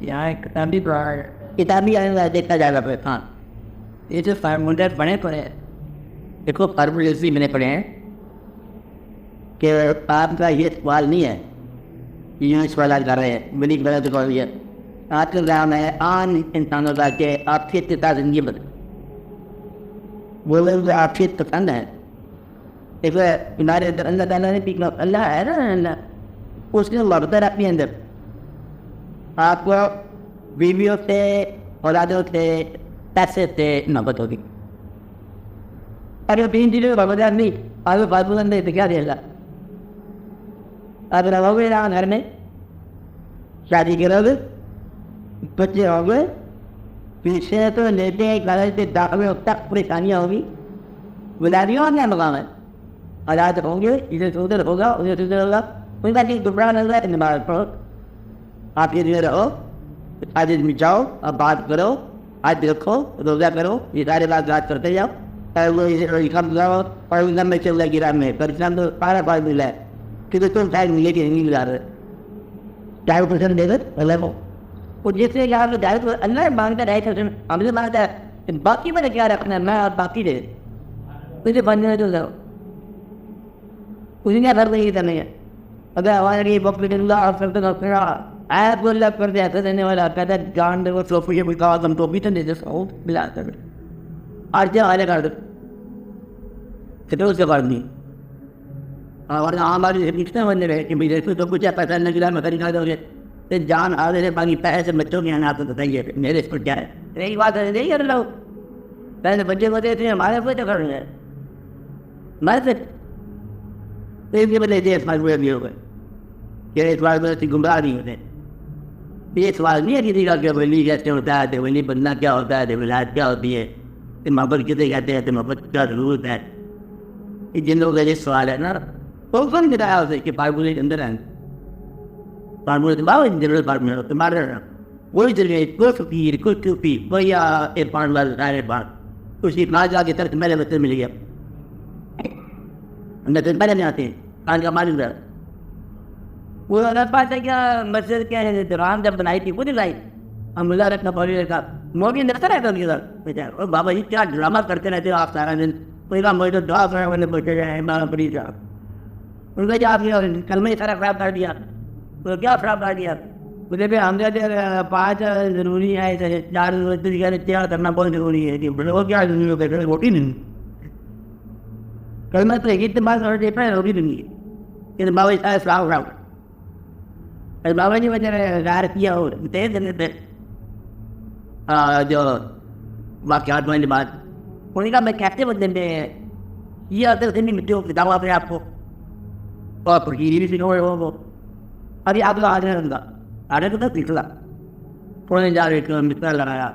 یہاں ایک کتابی دیکھا جائے گا. ہاں یہ جو فارمولیٹ بنے پڑے ہیں, دیکھو فارمولیز بھی بنے پڑے ہیں کہ آپ کا یہ سوال نہیں ہے, یہ سوالات کر رہے ہیں بڑی غلط سوال. یہ آج کل کام ہے عام انسانوں کا کہ آپ کی کتاب زندگی بدل, وہ لوگ آپ کی پسند ہے. ایک ہمارے اندر اللہ تعالیٰ نے بھی اللہ ہے نا, اللہ اس نے محبت اپنے اندر آپ کو بیویوں سے, اولادوں سے, پیسے سے محبت ہوگی. اگر تین چیزوں کو محبت نہیں آپ بات بلند ہے تو کیا دے گا. آپ رہو گے یہاں گھر میں, شادی کرو گے, بچے ہوں گے, پیچھے تو لیتے ہیں کالج سے داخلے تک پریشانیاں ہوگی, گزاریوں کا مقام ہے. حالات ہوں گے, ادھر سے ادھر ہوگا, ادھر سے ادھر ہوگا, ان کا چیز دوبارہ نظر ہے. نماز پڑھو, آپ یہ دن رہو, آج میں جاؤ, اب بات کرو, آج رکھو, روزہ کرو, یہ سارے بات یاد کرتے جاؤ. کم جاؤ اور میں چل رہا گرام میں پریشان تو پارا پار ملا ہے کیونکہ تم شاید ملے کے نہیں ملا رہے, چاہے وہ پسند دے کر اللہ کو. اور جس سے یہاں پہ ڈائریکٹ اللہ مانگتا رہے تھے, ہم سے مانگتا ہے باقی میں نے کیا رکھنا ہے, میں آپ باقی دے مجھے بننے تو جاؤ, کچھ کیا فرق نہیں کرنے ہے. اگر ہمارے وقت اللہ آپ کرتے آپ کو اللہ کر دے ایسا دینے والا کہتا ہے جان دے وہ سوفی بھی کہا تم تو بھی تو دے دے سو ملا کر آج کیا حالے کر دے کتنے اس کے بعد نہیں. اور ہمارے کتنے بندے رہے کہ بھائی تو کچھ پیسہ نہیں گلا میں خریدا دو گے تو جان آ رہے باقی پیسے بچوں کے یہاں تو بتائیے میرے اس پر کیا ہے. یہی بات ہے نہیں کر لو پہلے بچے بتے تھے ہمارے پہ تو کر رہے ہیں میں سے بدلے تھے اس بار بھی ہو گئے کہ اس بار میں گمراہ نہیں ہوتے. یہ سوال نہیں ہے کسی کا کہ ولی کیسے ہوتا ہے, ولی بننا کیا ہوتا ہے, ولایت کیا ہوتی ہے, محبت کسے کہتے ہیں, محبت کیا ضرورت ہے. یہ جن لوگوں کا یہ سوال ہے نا تو کون بتایا اسے کہ فارمولے کے اندر ہیں, فارمولے کے بعد ضرورت فارمولے تمہارے کوئی ضرورت کوئی فقیر کوئی ٹوپی کوئی ایک پان والا سارے بات کچھ نہ جا کے طرف میرے بچے مل گیا نہ پہلے نہیں آتے کان کا مالک رہا. وہ اگر بات ہے کیا مسجد کیا ہے رام جب بنائی تھی وہ دلائی ہم اللہ رکھنا پڑی رکھا موبی رکھتا رہتا ان کے ساتھ. اور بابا جی کیا ڈرامہ کرتے رہتے ہو آپ سارا دن, کوئی کام مجھے تو دعا کرنے بیٹھے گئے ماں پڑی صاحب ان کا جا آپ کل میں سارا خراب کر دیا. تو کیا خراب کر دیا مجھے بھی ہم پانچ ضروری ہے, چار تیار کرنا بہت ضروری ہے. وہ کیا ضروری ہے روٹی نہیں کل میں تو ایک بات دیکھا ہے روٹی نہیں ہے کہ بابا جی فراؤ فراؤ بابا جی وجہ غیر کیا ہو جو واقعات والی بات انہوں نے کہا میں کیسے بندے میں یہ اگر سے نہیں مٹی ہو کتاب آپ نے آپ کو اور پرگیری بھی سکھو وہ ابھی آپ کو آگے رہا آگے تو تک نکلا انہوں نے جا رہے متر لگایا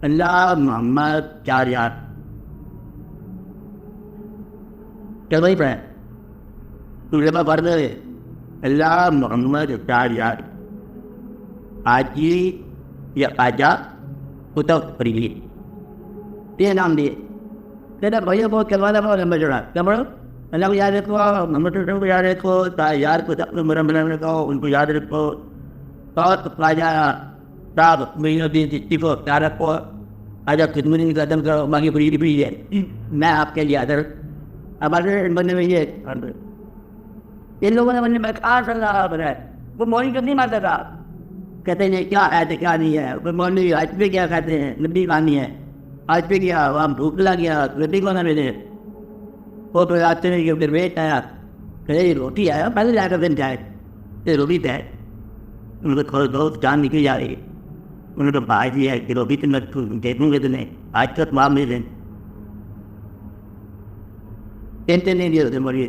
اللہ محمد 4000 چل وہی پڑھیں تجھے میں پڑھ دے اللہ محمد 4000 آجی یا آجا اتو پریلی یہ نام دیے کہتا بھیا بہت کروانا بہت لمبا چڑھا کیا پڑھو اللہ کو یاد رکھو, محمد کو یاد رکھو, یار کو مرم رکھو, ان کو یاد رکھو, بہت خواجہ صاحب مہینہ دن چٹی کو پیار رکھو, آج آپ خدمت نہیں ختم کرو باقی پریلی بھی ہے میں آپ کے لیے آدر. اب آدر بننے میں یہ ان لوگوں نے بننے میں کہاں چل رہا بنا وہ مولوی کو نہیں مانتا تھا, کہتے ہیں کیا ہے تو کیا نہیں ہے. وہ مولوی آج پہ کیا کہتے ہیں نبی کہانی ہے, آج پہ کیا وہاں بھوک لا گیا روٹی کو نہ ملے وہ پھر آتے ہیں کہ پھر ویٹ آیا کہ روٹی آیا پہلے جا کر دن جائے یہ روٹی تھے ان کو تھوڑا بہت جان نکل جا رہی ہے. انہوں نے بھائی دیا ہے کہ روٹی تو میں دیکھوں گے تو نہیں آج تک وہاں مل دیں ٹینشن نہیں دیا ہوتے مولوی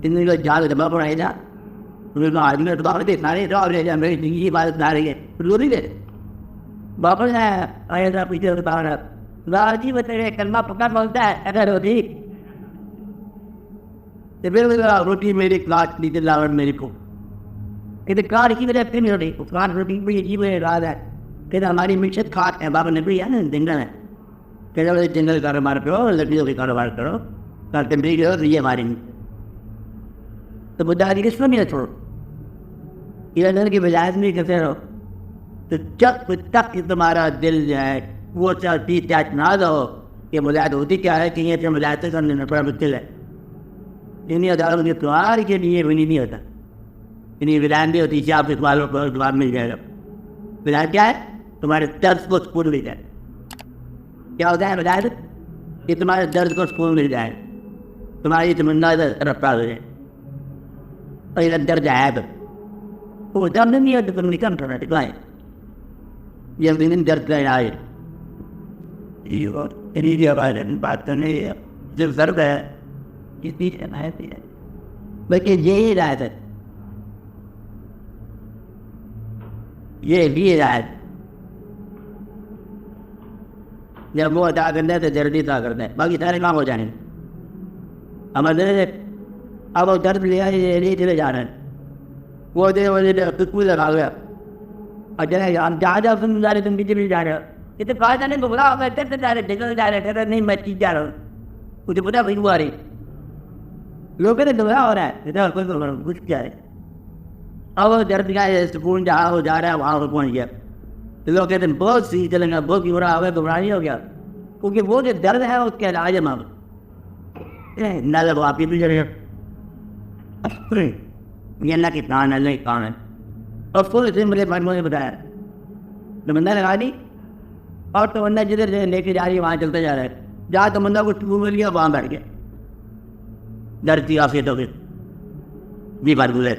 ان کو جال دبا پڑائی جا انہوں نے آدمی میں دبا دیکھنا رہے تو رہ جا میری زندگی عبادت نہ رہی ہے روٹی دے واپس آیا تھا پیچھے بتا رہا جی بتے کلمہ پکا بولتا ہے اگر روٹی تو پھر روٹی میری کلاس لی لاور میری کو کہ کار کی وجہ پھر روٹی کار روٹی بھی عجیب رہا ہے کہ ہماری مشت کھات ہے بابا نبی ہے نا جنگل ہے کہ جنگل کاروبار کرو لکڑیوں کے کاروبار کرو کرتے بھی کرو یہ ہماری تو بدھا کس میں نہیں چھوڑو ادھر کی بجائے نہیں کرتے رہو تو جب تک تمہارا دل جو ہے وہ چیز نہ ہو کہ ملائد ہوتی کیا ہے کہ یہ ملائد کرنے میں بڑا مشکل ہے. انہیں اداروں کے تمہار کے لیے بھی نہیں ہوتا. انہیں ولایت بھی ہوتی ہے آپ اس والوں کو جواب مل جائے گا. ولایت کیا ہے؟ تمہارے درد کو سکون مل جائے. کیا ہوتا ہے ولایت؟ کہ تمہارے درد کو سکون مل جائے, تمہاری تمنا رفتار ہو جائے. اور یہ درد ہے تو وہ درد نہیں ہے تو تم نکل کرنا ٹکائیں. یہ دن درد کا آئے بات تو نہیں ہے, جب درد ہے اس چیز عنایت ہے. بلکہ یہی ہدایت ہے, یہ بھی ہدایت. جب وہ ادا کرنا ہے تو جلدی ادا کرنا ہے, باقی سارے کام ہو جائیں. ہمارے اب وہ درد لیا نہیں چلے جا رہے ہیں, وہ دے کچھ لگا گیا اور جہاں جا سن جا رہے تم پیچھے بھی جا رہے ہو. یہ تو کہا جانے بلا ہو گیا جا رہے ڈگل جا رہے نہیں میں چیز جا رہا ہوں. مجھے پتا بھائی وہ آ رہی لوگ کہتے دبلا ہو رہا ہے کچھ کیا ہے. اب وہ درد کا سکون جہاں وہ جا رہا ہے وہاں وہ پہنچ گیا. لوگ کہتے ہیں بہت سی چلیں گا, بہت ہو رہا ہو گیا, گھبراہی ہو گیا. کیونکہ وہ جو درد ہے اس کے علاج ہے ماں نہ لگو آپ کی بھی جڑے یہ اللہ کی کان ہے, اللہ کی کان ہے. اور فل اسے میرے نے بتایا تو بندہ لگا دی اور تو بندہ جدھر لے کے جا رہی ہے وہاں چلتا جا رہا ہے. جہاں تو بندہ کو ٹو مل گیا وہاں بیٹھ گیا درد کی آفیت ہو گئی. جی بات بولے